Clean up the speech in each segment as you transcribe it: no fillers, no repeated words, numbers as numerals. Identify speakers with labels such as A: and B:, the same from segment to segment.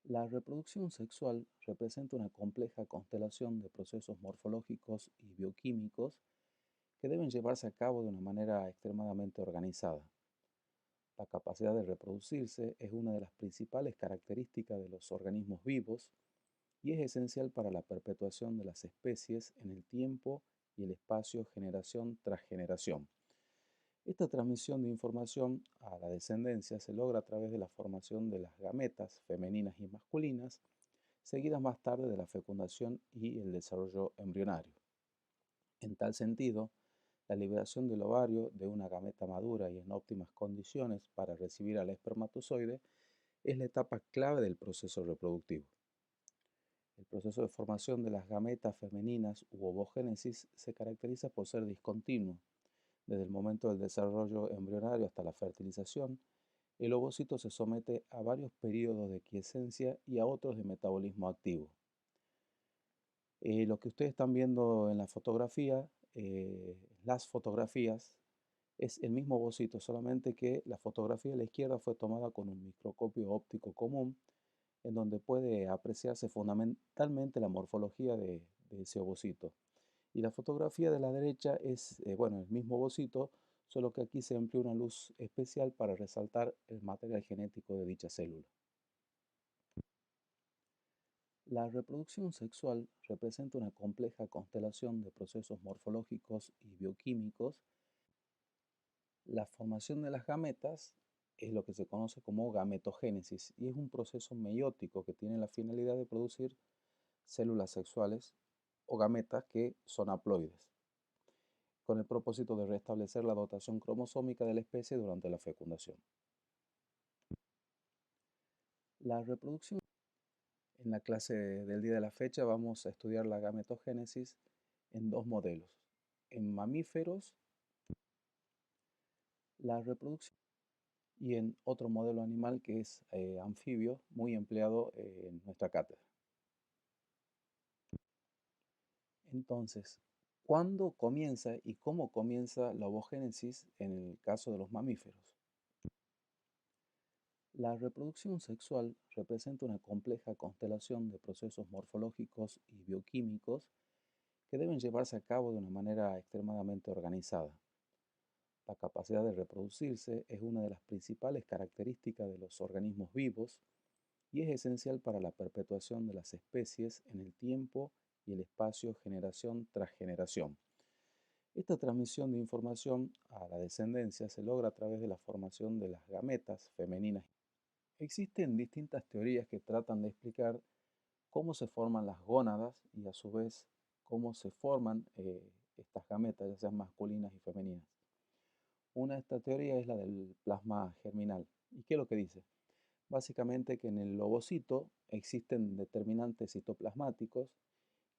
A: La reproducción sexual representa una compleja constelación de procesos morfológicos y bioquímicos que deben llevarse a cabo de una manera extremadamente organizada. La capacidad de reproducirse es una de las principales características de los organismos vivos y es esencial para la perpetuación de las especies en el tiempo y el espacio generación tras generación. Esta transmisión de información a la descendencia se logra a través de la formación de las gametas femeninas y masculinas, seguidas más tarde de la fecundación y el desarrollo embrionario. En tal sentido, la liberación del ovario de una gameta madura y en óptimas condiciones para recibir al espermatozoide es la etapa clave del proceso reproductivo. El proceso de formación de las gametas femeninas u ovogénesis se caracteriza por ser discontinuo. Desde el momento del desarrollo embrionario hasta la fertilización, el ovocito se somete a varios periodos de quiescencia y a otros de metabolismo activo. Lo que ustedes están viendo en la fotografía, las fotografías, es el mismo ovocito, solamente que la fotografía de la izquierda fue tomada con un microscopio óptico común, en donde puede apreciarse fundamentalmente la morfología de ese ovocito. Y la fotografía de la derecha es, bueno, el mismo ovocito, solo que aquí se emplea una luz especial para resaltar el material genético de dicha célula. La reproducción sexual representa una compleja constelación de procesos morfológicos y bioquímicos. La formación de las gametas es lo que se conoce como gametogénesis y es un proceso meiótico que tiene la finalidad de producir células sexuales o gametas que son haploides, con el propósito de restablecer la dotación cromosómica de la especie durante la fecundación. La reproducción. En la clase del día de la fecha vamos a estudiar la gametogénesis en dos modelos. En mamíferos, la reproducción, y en otro modelo animal que es anfibio, muy empleado en nuestra cátedra. Entonces, ¿cuándo comienza y cómo comienza la ovogénesis en el caso de los mamíferos? La reproducción sexual representa una compleja constelación de procesos morfológicos y bioquímicos que deben llevarse a cabo de una manera extremadamente organizada. La capacidad de reproducirse es una de las principales características de los organismos vivos y es esencial para la perpetuación de las especies en el tiempo y el espacio generación tras generación. Esta transmisión de información a la descendencia se logra a través de la formación de las gametas femeninas. Existen distintas teorías que tratan de explicar cómo se forman las gónadas y a su vez cómo se forman estas gametas, ya sean masculinas y femeninas. Una de estas teorías es la del plasma germinal. ¿Y qué es lo que dice? Básicamente que en el ovocito existen determinantes citoplasmáticos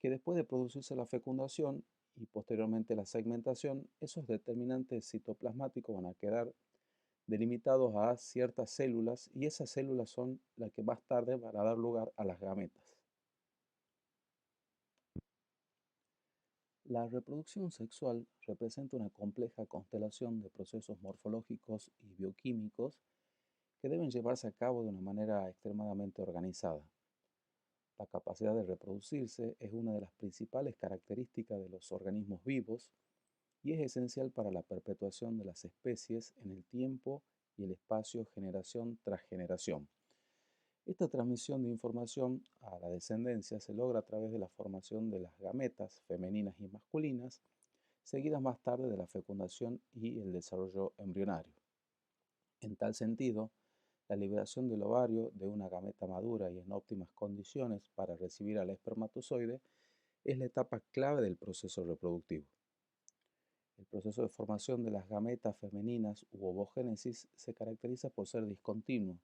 A: que después de producirse la fecundación y posteriormente la segmentación, esos determinantes citoplasmáticos van a quedar delimitados a ciertas células y esas células son las que más tarde van a dar lugar a las gametas. La reproducción sexual representa una compleja constelación de procesos morfológicos y bioquímicos que deben llevarse a cabo de una manera extremadamente organizada. La capacidad de reproducirse es una de las principales características de los organismos vivos y es esencial para la perpetuación de las especies en el tiempo y el espacio generación tras generación. Esta transmisión de información a la descendencia se logra a través de la formación de las gametas femeninas y masculinas, seguidas más tarde de la fecundación y el desarrollo embrionario. En tal sentido, la liberación del ovario de una gameta madura y en óptimas condiciones para recibir al espermatozoide es la etapa clave del proceso reproductivo. El proceso de formación de las gametas femeninas u ovogénesis se caracteriza por ser discontinuo.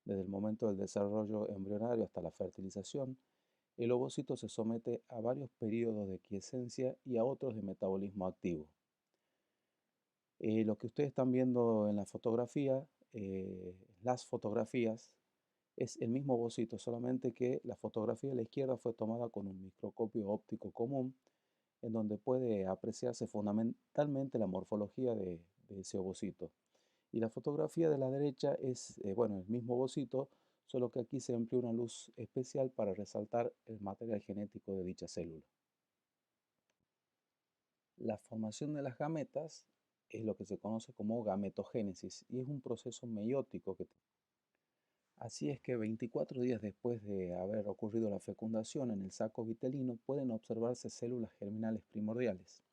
A: Desde el momento del desarrollo embrionario hasta la fertilización, el ovocito se somete a varios periodos de quiescencia y a otros de metabolismo activo. Lo que ustedes están viendo en la fotografía, las fotografías, es el mismo ovocito, solamente que la fotografía de la izquierda fue tomada con un microscopio óptico común, en donde puede apreciarse fundamentalmente la morfología de ese ovocito. Y la fotografía de la derecha es, bueno, el mismo ovocito, solo que aquí se emplea una luz especial para resaltar el material genético de dicha célula. La formación de las gametas es lo que se conoce como gametogénesis y es un proceso meiótico Así es que 24 días después de haber ocurrido la fecundación en el saco vitelino pueden observarse células germinales primordiales,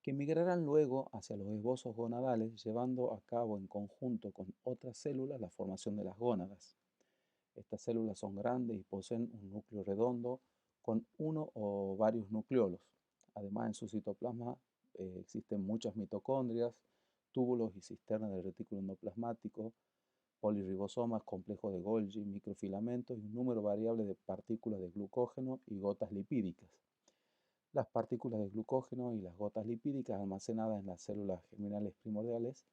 A: que migrarán luego hacia los esbozos gonadales, llevando a cabo en conjunto con otras células la formación de las gónadas. Estas células son grandes y poseen un núcleo redondo con uno o varios nucleolos. Además, en su citoplasma existen muchas mitocondrias, túbulos y cisternas del retículo endoplasmático, polirribosomas, complejos de Golgi, microfilamentos y un número variable de partículas de glucógeno y gotas lipídicas. Las partículas de glucógeno y las gotas lipídicas almacenadas en las células germinales primordiales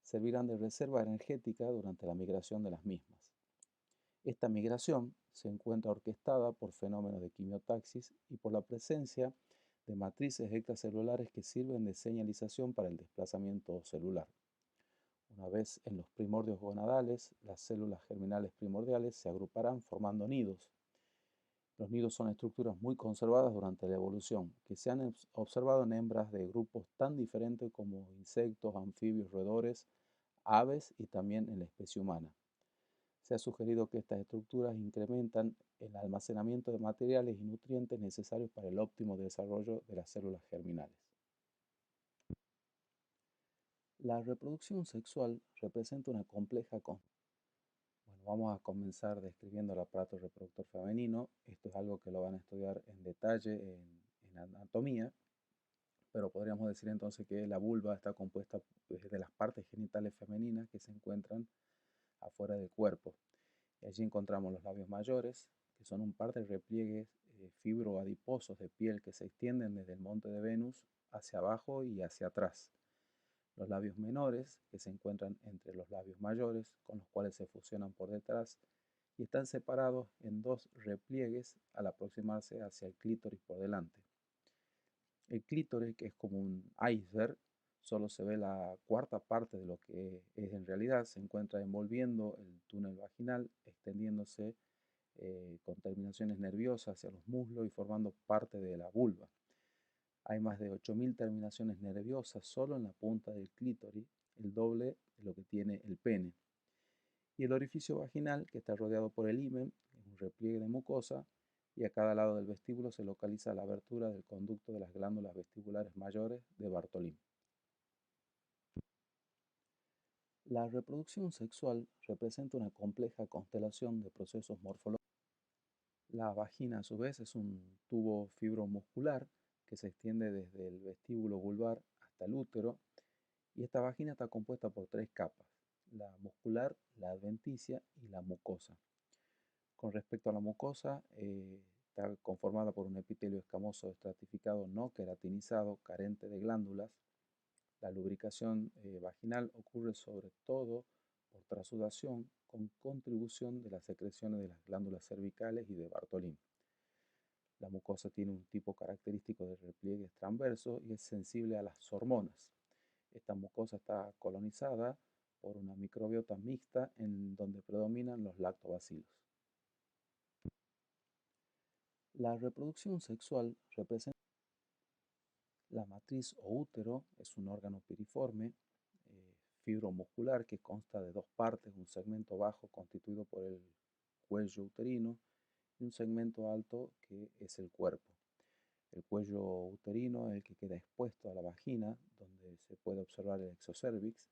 A: servirán de reserva energética durante la migración de las mismas. Esta migración se encuentra orquestada por fenómenos de quimiotaxis y por la presencia de matrices extracelulares que sirven de señalización para el desplazamiento celular. Una vez en los primordios gonadales, las células germinales primordiales se agruparán formando nidos. Los nidos son estructuras muy conservadas durante la evolución, que se han observado en hembras de grupos tan diferentes como insectos, anfibios, roedores, aves y también en la especie humana. Se ha sugerido que estas estructuras incrementan el almacenamiento de materiales y nutrientes necesarios para el óptimo desarrollo de las células germinales. La reproducción sexual representa una compleja Bueno, vamos a comenzar describiendo el aparato reproductor femenino. Esto es algo que lo van a estudiar en detalle en anatomía, pero podríamos decir entonces que la vulva está compuesta de las partes genitales femeninas que se encuentran afuera del cuerpo. Y allí encontramos los labios mayores, que son un par de repliegues fibroadiposos de piel que se extienden desde el monte de Venus hacia abajo y hacia atrás. Los labios menores, que se encuentran entre los labios mayores, con los cuales se fusionan por detrás, y están separados en dos repliegues al aproximarse hacia el clítoris por delante. El clítoris, que es como un iceberg, solo se ve la cuarta parte de lo que es en realidad, se encuentra envolviendo el túnel vaginal, extendiéndose con terminaciones nerviosas hacia los muslos y formando parte de la vulva. Hay más de 8.000 terminaciones nerviosas solo en la punta del clítoris, el doble de lo que tiene el pene. Y el orificio vaginal, que está rodeado por el himen, es un repliegue de mucosa, y a cada lado del vestíbulo se localiza la abertura del conducto de las glándulas vestibulares mayores de Bartolín. La reproducción sexual representa una compleja constelación de procesos morfológicos. La vagina, a su vez, es un tubo fibromuscular que se extiende desde el vestíbulo vulvar hasta el útero, y esta vagina está compuesta por tres capas: la muscular, la adventicia y la mucosa. Con respecto a la mucosa, está conformada por un epitelio escamoso estratificado no queratinizado, carente de glándulas. La lubricación vaginal ocurre sobre todo por trasudación, con contribución de las secreciones de las glándulas cervicales y de Bartolín. La mucosa tiene un tipo característico de repliegues transversos y es sensible a las hormonas. Esta mucosa está colonizada por una microbiota mixta en donde predominan los lactobacilos. La reproducción sexual representa la matriz o útero, es un órgano piriforme, fibromuscular que consta de dos partes, un segmento bajo constituido por el cuello uterino y un segmento alto que es el cuerpo. El cuello uterino es el que queda expuesto a la vagina, donde se puede observar el exocervix.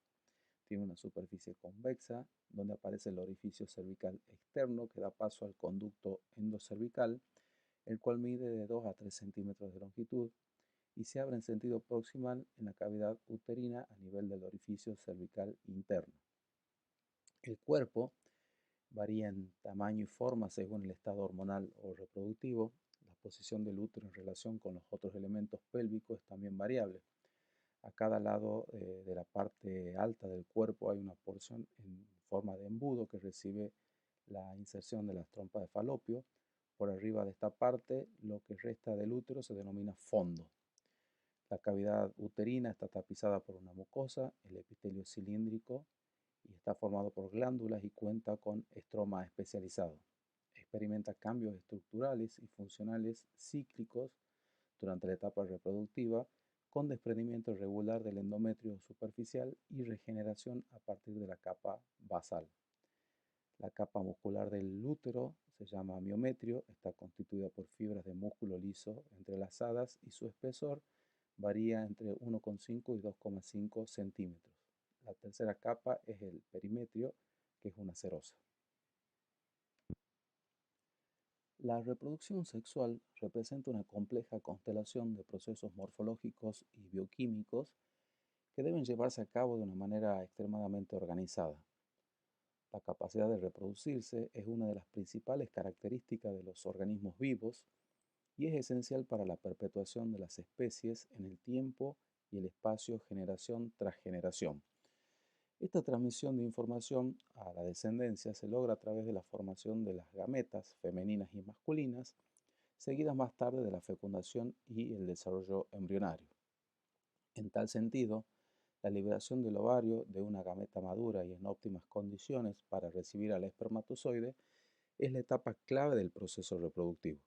A: Tiene una superficie convexa, donde aparece el orificio cervical externo que da paso al conducto endocervical, el cual mide de 2 a 3 centímetros de longitud y se abre en sentido proximal en la cavidad uterina a nivel del orificio cervical interno. El cuerpo varía en tamaño y forma según el estado hormonal o reproductivo. La posición del útero en relación con los otros elementos pélvicos es también variable. A cada lado de la parte alta del cuerpo hay una porción en forma de embudo que recibe la inserción de las trompas de falopio. Por arriba de esta parte, lo que resta del útero se denomina fondo. La cavidad uterina está tapizada por una mucosa, el epitelio cilíndrico, y está formado por glándulas y cuenta con estroma especializado. Experimenta cambios estructurales y funcionales cíclicos durante la etapa reproductiva, con desprendimiento irregular del endometrio superficial y regeneración a partir de la capa basal. La capa muscular del útero se llama miometrio, está constituida por fibras de músculo liso entrelazadas y su espesor varía entre 1,5 y 2,5 centímetros. La tercera capa es el perimetrio, que es una serosa. La reproducción sexual representa una compleja constelación de procesos morfológicos y bioquímicos que deben llevarse a cabo de una manera extremadamente organizada. La capacidad de reproducirse es una de las principales características de los organismos vivos y es esencial para la perpetuación de las especies en el tiempo y el espacio generación tras generación. Esta transmisión de información a la descendencia se logra a través de la formación de las gametas femeninas y masculinas, seguidas más tarde de la fecundación y el desarrollo embrionario. En tal sentido, la liberación del ovario de una gameta madura y en óptimas condiciones para recibir al espermatozoide es la etapa clave del proceso reproductivo.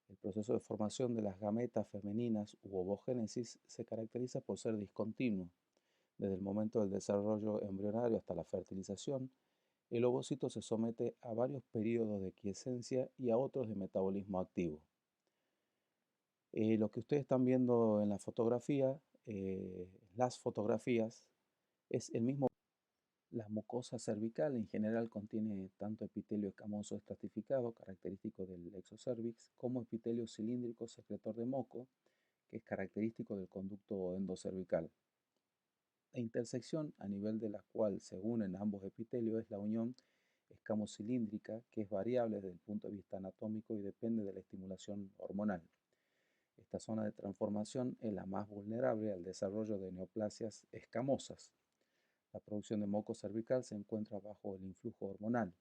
A: El proceso de formación de las gametas femeninas u ovogénesis se caracteriza por ser discontinuo. Desde el momento del desarrollo embrionario hasta la fertilización, el ovocito se somete a varios periodos de quiescencia y a otros de metabolismo activo. Lo que ustedes están viendo en la fotografía, las fotografías, es el mismo. La mucosa cervical en general contiene tanto epitelio escamoso estratificado, característico del exocervix, como epitelio cilíndrico secretor de moco, que es característico del conducto endocervical. La intersección a nivel de la cual se unen ambos epitelios es la unión escamocilíndrica, que es variable desde el punto de vista anatómico y depende de la estimulación hormonal. Esta zona de transformación es la más vulnerable al desarrollo de neoplasias escamosas. La producción de moco cervical se encuentra bajo el influjo hormonal.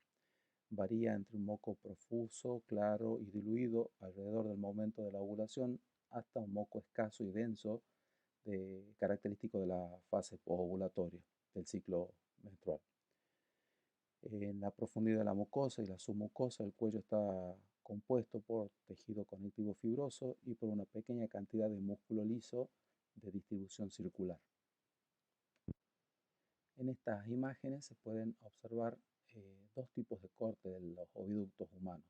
A: Varía entre un moco profuso, claro y diluido alrededor del momento de la ovulación hasta un moco escaso y denso característico de la fase posovulatoria del ciclo menstrual. En la profundidad de la mucosa y la submucosa, el cuello está compuesto por tejido conectivo fibroso y por una pequeña cantidad de músculo liso de distribución circular. En estas imágenes se pueden observar dos tipos de corte de los oviductos humanos.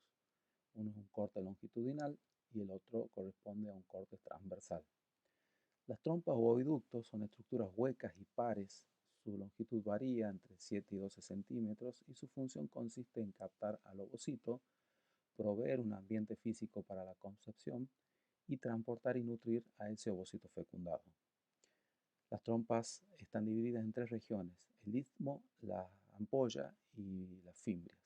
A: Uno es un corte longitudinal y el otro corresponde a un corte transversal. Las trompas o oviductos son estructuras huecas y pares. Su longitud varía entre 7 y 12 centímetros y su función consiste en captar al ovocito, proveer un ambiente físico para la concepción y transportar y nutrir a ese ovocito fecundado. Las trompas están divididas en tres regiones: el istmo, la ampolla y las fimbrias.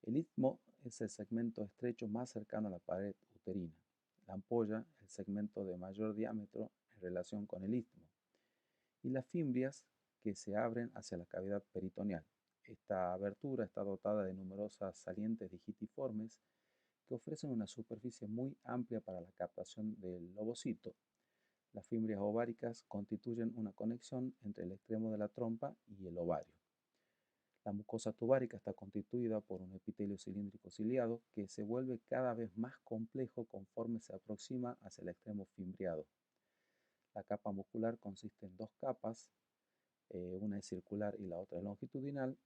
A: El istmo es el segmento estrecho más cercano a la pared uterina. La ampolla, el segmento de mayor diámetro en relación con el istmo. Y las fimbrias, que se abren hacia la cavidad peritoneal. Esta abertura está dotada de numerosas salientes digitiformes que ofrecen una superficie muy amplia para la captación del ovocito. Las fimbrias ováricas constituyen una conexión entre el extremo de la trompa y el ovario. La mucosa tubárica está constituida por un epitelio cilíndrico ciliado que se vuelve cada vez más complejo conforme se aproxima hacia el extremo fimbriado. La capa muscular consiste en dos capas, una es circular y la otra es longitudinal,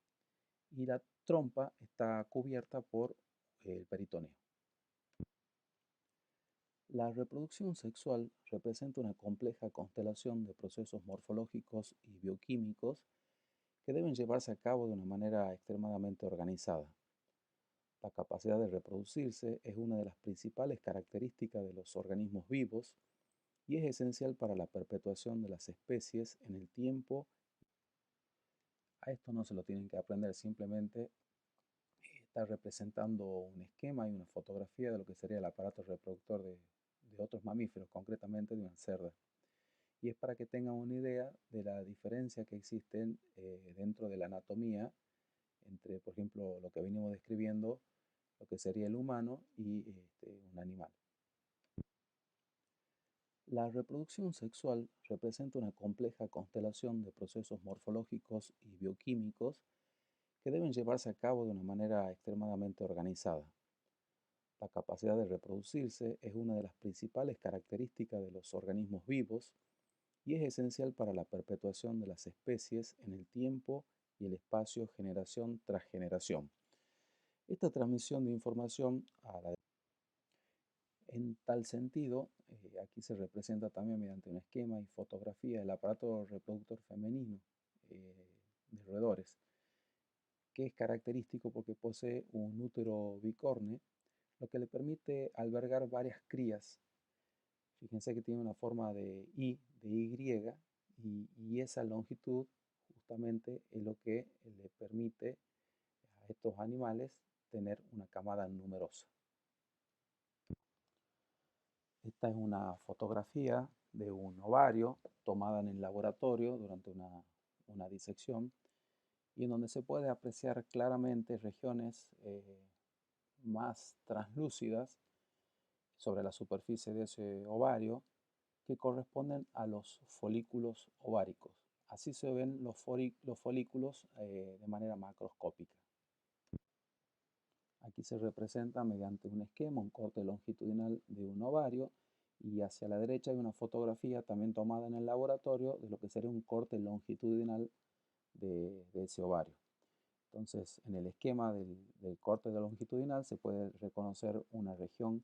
A: y la trompa está cubierta por el peritoneo. La reproducción sexual representa una compleja constelación de procesos morfológicos y bioquímicos que deben llevarse a cabo de una manera extremadamente organizada. La capacidad de reproducirse es una de las principales características de los organismos vivos y es esencial para la perpetuación de las especies en el tiempo. A esto no se lo tienen que aprender, simplemente está representando un esquema y una fotografía de lo que sería el aparato reproductor de otros mamíferos, concretamente de una cerda. Y es para que tengan una idea de la diferencia que existen dentro de la anatomía entre, por ejemplo, lo que venimos describiendo, lo que sería el humano y un animal. La reproducción sexual representa una compleja constelación de procesos morfológicos y bioquímicos que deben llevarse a cabo de una manera extremadamente organizada. La capacidad de reproducirse es una de las principales características de los organismos vivos y es esencial para la perpetuación de las especies en el tiempo y el espacio generación tras generación. Esta transmisión de información en tal sentido, aquí se representa también mediante un esquema y fotografía el aparato reproductor femenino de roedores, que es característico porque posee un útero bicorne, lo que le permite albergar varias crías. Fíjense que tiene una forma de y esa longitud justamente es lo que le permite a estos animales tener una camada numerosa. Esta es una fotografía de un ovario tomada en el laboratorio durante una disección y en donde se puede apreciar claramente regiones más translúcidas sobre la superficie de ese ovario que corresponden a los folículos ováricos. Así se ven los folículos de manera macroscópica. Aquí se representa mediante un esquema, un corte longitudinal de un ovario y hacia la derecha hay una fotografía también tomada en el laboratorio de lo que sería un corte longitudinal de ese ovario. Entonces, en el esquema del corte longitudinal se puede reconocer una región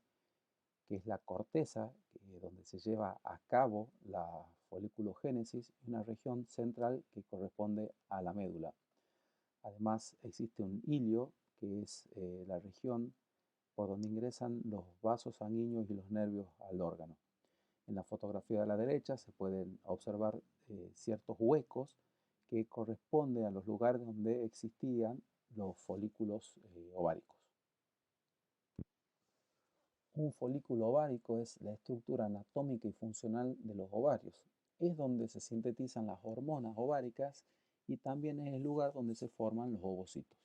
A: que es la corteza, donde se lleva a cabo la foliculogénesis, y una región central que corresponde a la médula. Además, existe un hilio, que es la región por donde ingresan los vasos sanguíneos y los nervios al órgano. En la fotografía de la derecha se pueden observar ciertos huecos que corresponden a los lugares donde existían los folículos ováricos. Un folículo ovárico es la estructura anatómica y funcional de los ovarios. Es donde se sintetizan las hormonas ováricas y también es el lugar donde se forman los ovocitos.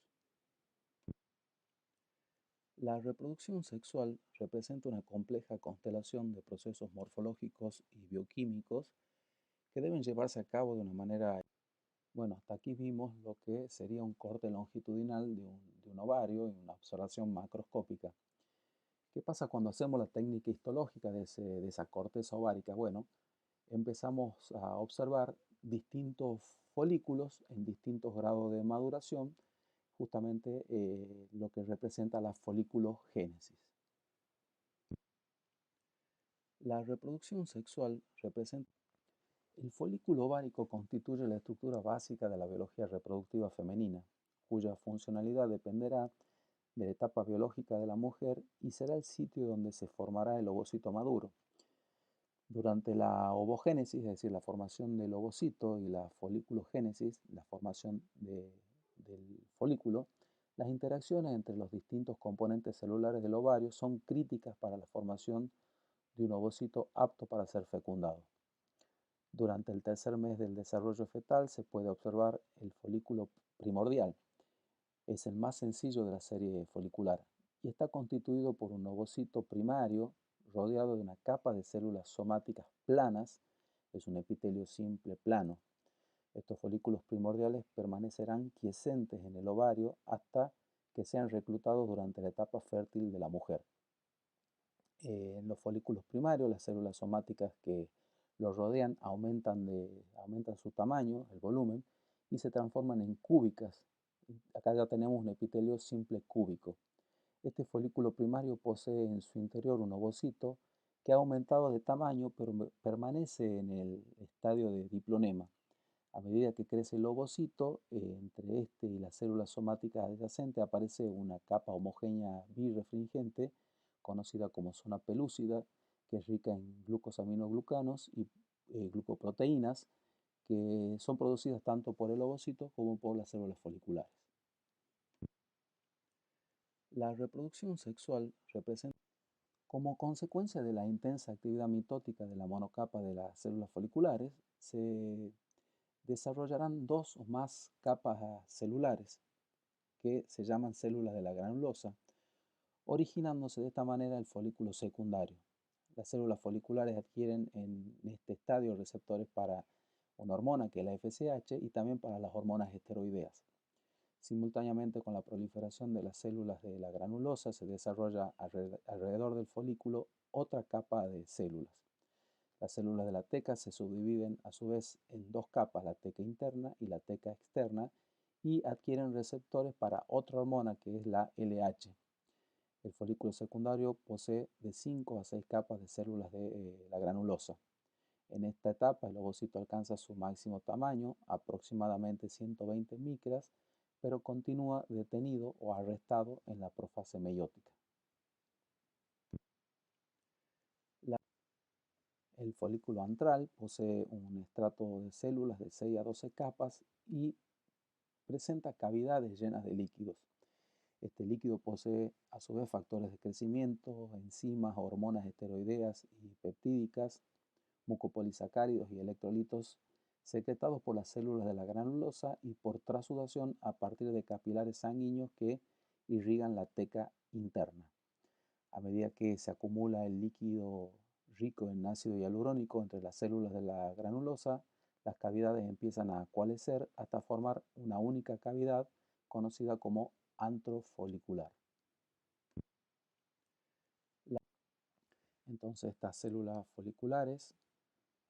A: La reproducción sexual representa una compleja constelación de procesos morfológicos y bioquímicos que deben llevarse a cabo de una manera. Bueno, hasta aquí vimos lo que sería un corte longitudinal de un ovario en una observación macroscópica. ¿Qué pasa cuando hacemos la técnica histológica de esa corteza ovárica? Bueno, empezamos a observar distintos folículos en distintos grados de maduración, justamente lo que representa la foliculogénesis. La reproducción sexual representa. El folículo ovárico constituye la estructura básica de la biología reproductiva femenina, cuya funcionalidad dependerá de la etapa biológica de la mujer y será el sitio donde se formará el ovocito maduro. Durante la ovogénesis, es decir, la formación del ovocito y la foliculogénesis, la formación del folículo, las interacciones entre los distintos componentes celulares del ovario son críticas para la formación de un ovocito apto para ser fecundado. Durante el tercer mes del desarrollo fetal se puede observar el folículo primordial. Es el más sencillo de la serie folicular y está constituido por un ovocito primario rodeado de una capa de células somáticas planas, es un epitelio simple plano. Estos folículos primordiales permanecerán quiescentes en el ovario hasta que sean reclutados durante la etapa fértil de la mujer. En los folículos primarios, las células somáticas que los rodean aumentan su tamaño, el volumen, y se transforman en cúbicas. Acá ya tenemos un epitelio simple cúbico. Este folículo primario posee en su interior un ovocito que ha aumentado de tamaño, pero permanece en el estadio de diplonema. A medida que crece el ovocito, entre este y las células somáticas adyacentes aparece una capa homogénea birefringente, conocida como zona pelúcida, que es rica en glucosaminoglucanos y glucoproteínas, que son producidas tanto por el ovocito como por las células foliculares. La reproducción sexual representa, como consecuencia de la intensa actividad mitótica de la monocapa de las células foliculares, se desarrollarán dos o más capas celulares que se llaman células de la granulosa, originándose de esta manera el folículo secundario. Las células foliculares adquieren en este estadio receptores para una hormona que es la FSH y también para las hormonas esteroideas. Simultáneamente con la proliferación de las células de la granulosa se desarrolla alrededor del folículo otra capa de células. Las células de la teca se subdividen a su vez en dos capas, la teca interna y la teca externa, y adquieren receptores para otra hormona que es la LH. El folículo secundario posee de 5 a 6 capas de células de la granulosa. En esta etapa el ovocito alcanza su máximo tamaño, aproximadamente 120 micras, pero continúa detenido o arrestado en la profase meiótica. El folículo antral posee un estrato de células de 6 a 12 capas y presenta cavidades llenas de líquidos. Este líquido posee a su vez factores de crecimiento, enzimas, hormonas esteroideas y peptídicas, mucopolisacáridos y electrolitos secretados por las células de la granulosa y por trasudación a partir de capilares sanguíneos que irrigan la teca interna. A medida que se acumula el líquido rico en ácido hialurónico entre las células de la granulosa, las cavidades empiezan a coalescer hasta formar una única cavidad conocida como antro folicular. Entonces estas células foliculares,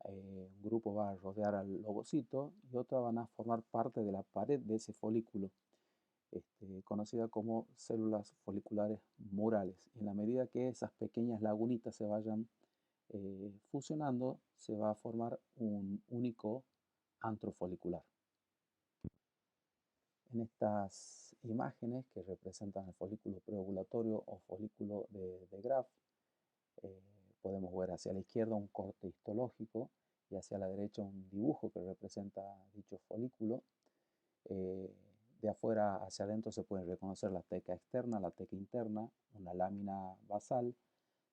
A: un grupo va a rodear al ovocito y otra van a formar parte de la pared de ese folículo, conocida como células foliculares murales. Y en la medida que esas pequeñas lagunitas se vayan fusionando, se va a formar un único antro folicular. En estas imágenes que representan el folículo preovulatorio o folículo de Graf, eh, podemos ver hacia la izquierda un corte histológico y hacia la derecha un dibujo que representa dicho folículo. Eh, de afuera hacia adentro se pueden reconocer la teca externa, la teca interna, una lámina basal,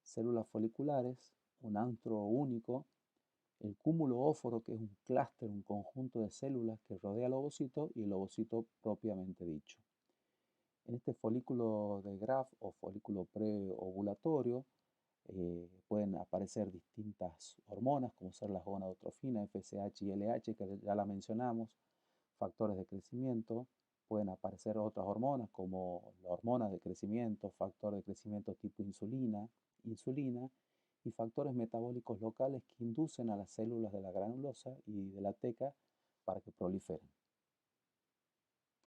A: células foliculares, un antro único, el cúmulo óforo, que es un clúster, un conjunto de células que rodea el ovocito, y el ovocito propiamente dicho. En este folículo de Graf o folículo preovulatorio pueden aparecer distintas hormonas, como ser la gonadotrofina, FSH y LH, que ya la mencionamos, factores de crecimiento. Pueden aparecer otras hormonas como la hormona de crecimiento, factor de crecimiento tipo insulina y factores metabólicos locales que inducen a las células de la granulosa y de la teca para que proliferen.